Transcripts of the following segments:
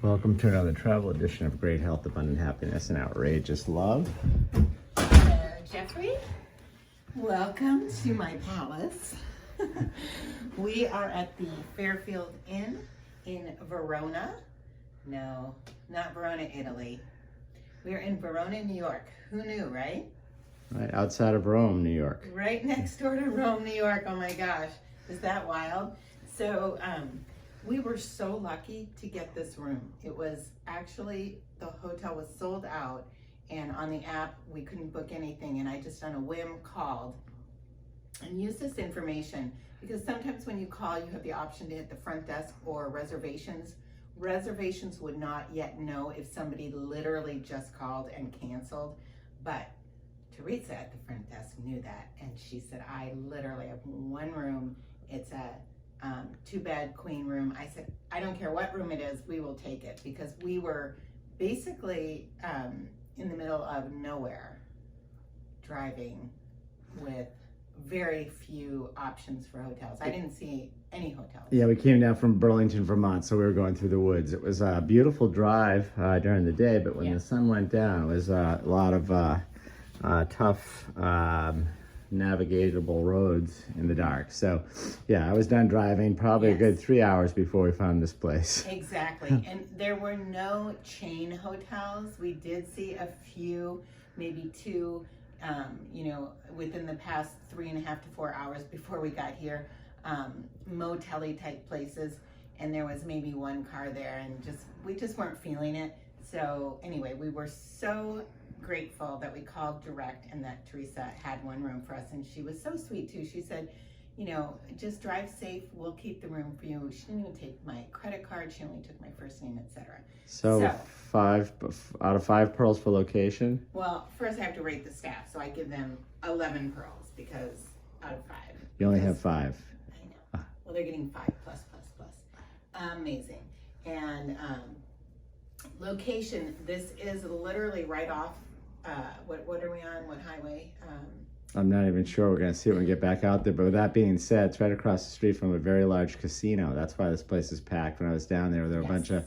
Welcome to another travel edition of Great Health, Abundant Happiness, and Outrageous Love. Jeffrey, welcome to my palace. We are at the Fairfield Inn in Verona. No, not Verona, Italy. We are in Verona, New York. Who knew, right? Right outside of Rome, New York. Right next door to Rome, New York. Oh my gosh, is that wild? So, we were so lucky to get this room. It was actually, the hotel was sold out, and on the app we couldn't book anything, and I just on a whim called and used this information, because sometimes when you call you have the option to hit the front desk or reservations. Reservations would not yet know if somebody literally just called and canceled, but Teresa at the front desk knew that, and she said, I literally have one room. It's a two-bed queen room. I said, I don't care what room it is, we will take it, because we were basically in the middle of nowhere, driving with very few options for hotels. I didn't see any hotels. Yeah, we came down from Burlington, Vermont, so we were going through the woods. It was a beautiful drive during the day, but when the sun went down, it was a lot of tough navigatable roads in the dark. So yeah, I was done driving probably a good 3 hours before we found this place. Exactly. And there were no chain hotels. We did see a few, maybe two, within the past 3.5 to 4 hours before we got here, motel-y type places, and there was maybe one car there, and we just weren't feeling it. So anyway, we were so grateful that we called direct and that Teresa had one room for us, and she was so sweet too. She said, just drive safe, we'll keep the room for you. She didn't even take my credit card, she only took my first name, etc. So 5 out of 5 pearls for location? Well, first I have to rate the staff, so I give them 11 pearls, because out of 5. You only have 5. I know. Well, they're getting 5 plus. Amazing. And location, this is literally right off, what are we on? What highway? I'm not even sure. We're going to see it when we get back out there. But with that being said, it's right across the street from a very large casino. That's why this place is packed. When I was down there were a bunch of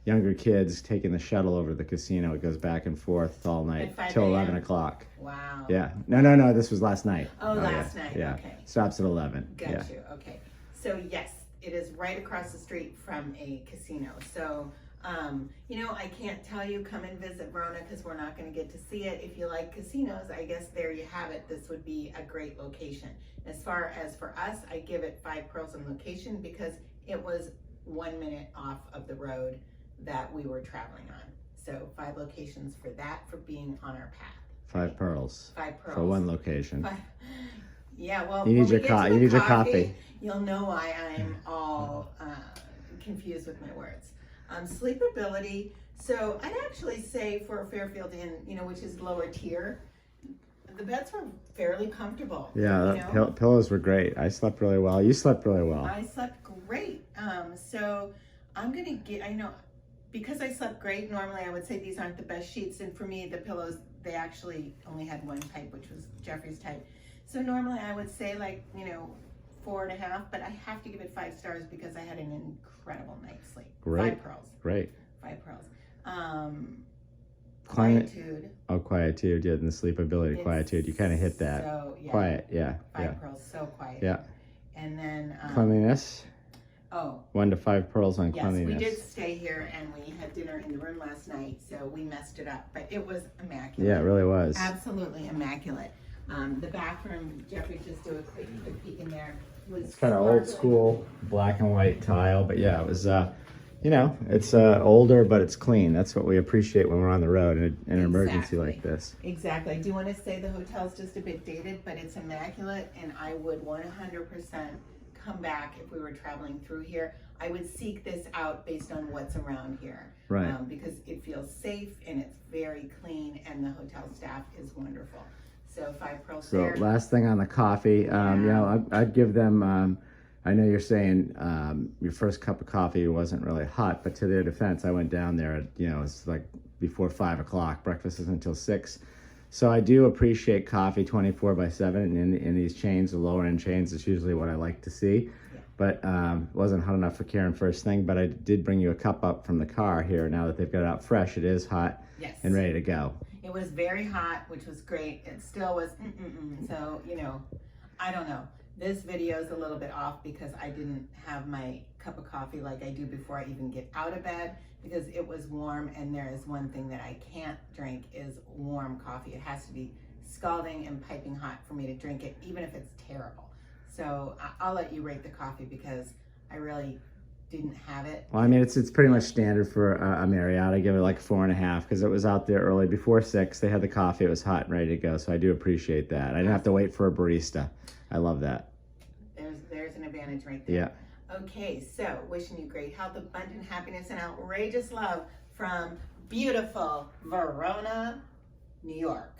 younger kids taking the shuttle over to the casino. It goes back and forth all night till 11 o'clock. Wow. Yeah. No. This was last night. Oh, last night. Yeah. Okay. Stops at 11. Got you. Okay. So yes, it is right across the street from a casino. So, I can't tell you come and visit Verona, because we're not going to get to see it. If you like casinos, I guess there you have it. This would be a great location. As far as for us, I give it 5 pearls in location, because it was 1 minute off of the road that we were traveling on. So 5 locations for that, for being on our path. 5 pearls. 5 pearls. For one location. 5. Yeah, well, you need your coffee. You'll know why I'm all confused with my words. Sleepability. So I'd actually say for Fairfield Inn, which is lower tier, the beds were fairly comfortable. Yeah, pillows were great. I slept really well. You slept really well. I slept great. So I'm gonna because I slept great. Normally I would say these aren't the best sheets, and for me the pillows, they actually only had one type, which was Jeffrey's type. So normally I would say 4.5, but I have to give it 5 stars because I had an incredible night's sleep. Great. 5 pearls. Great. 5 pearls. Quietude. Oh, quietude. Yeah, and the sleepability, quietude. You kind of hit that. So, yeah. Quiet, yeah. 5 pearls, so quiet. Yeah. And then... cleanliness? Oh. 1 to 5 pearls on cleanliness. Yes, we did stay here, and we had dinner in the room last night, so we messed it up. But it was immaculate. Yeah, it really was. Absolutely immaculate. The bathroom, Jeffrey, just do a quick peek in there. It's kind of old school black and white tile, but yeah, it was it's older, but it's clean. That's what we appreciate when we're on the road in an emergency like this. Exactly. I do want to say the hotel's just a bit dated, but it's immaculate, and I would 100% come back if we were traveling through here. I would seek this out based on what's around here, right? Because it feels safe and it's very clean, and the hotel staff is wonderful. So 5 pearls there. So last thing on the coffee, I'd give them, I know you're saying your first cup of coffee wasn't really hot, but to their defense, I went down there at, it's like before 5 o'clock, breakfast isn't until 6. So I do appreciate coffee 24/7, and in these chains, the lower end chains, it's usually what I like to see. but wasn't hot enough for Karen first thing. But I did bring you a cup up from the car here. Now that they've got it out fresh, it is hot and ready to go. It was very hot, which was great. It still was, so, you know, I don't know. This video is a little bit off because I didn't have my cup of coffee like I do before I even get out of bed, because it was warm, and there is one thing that I can't drink is warm coffee. It has to be scalding and piping hot for me to drink it, even if it's terrible. So I'll let you rate the coffee because I really didn't have it. Well, I mean, it's pretty much standard for a Marriott. I give it like 4.5 because it was out there early before 6. They had the coffee. It was hot and ready to go. So I do appreciate that. I didn't have to wait for a barista. I love that. There's an advantage right there. Yeah. Okay, so wishing you great health, abundant happiness, and outrageous love from beautiful Verona, New York.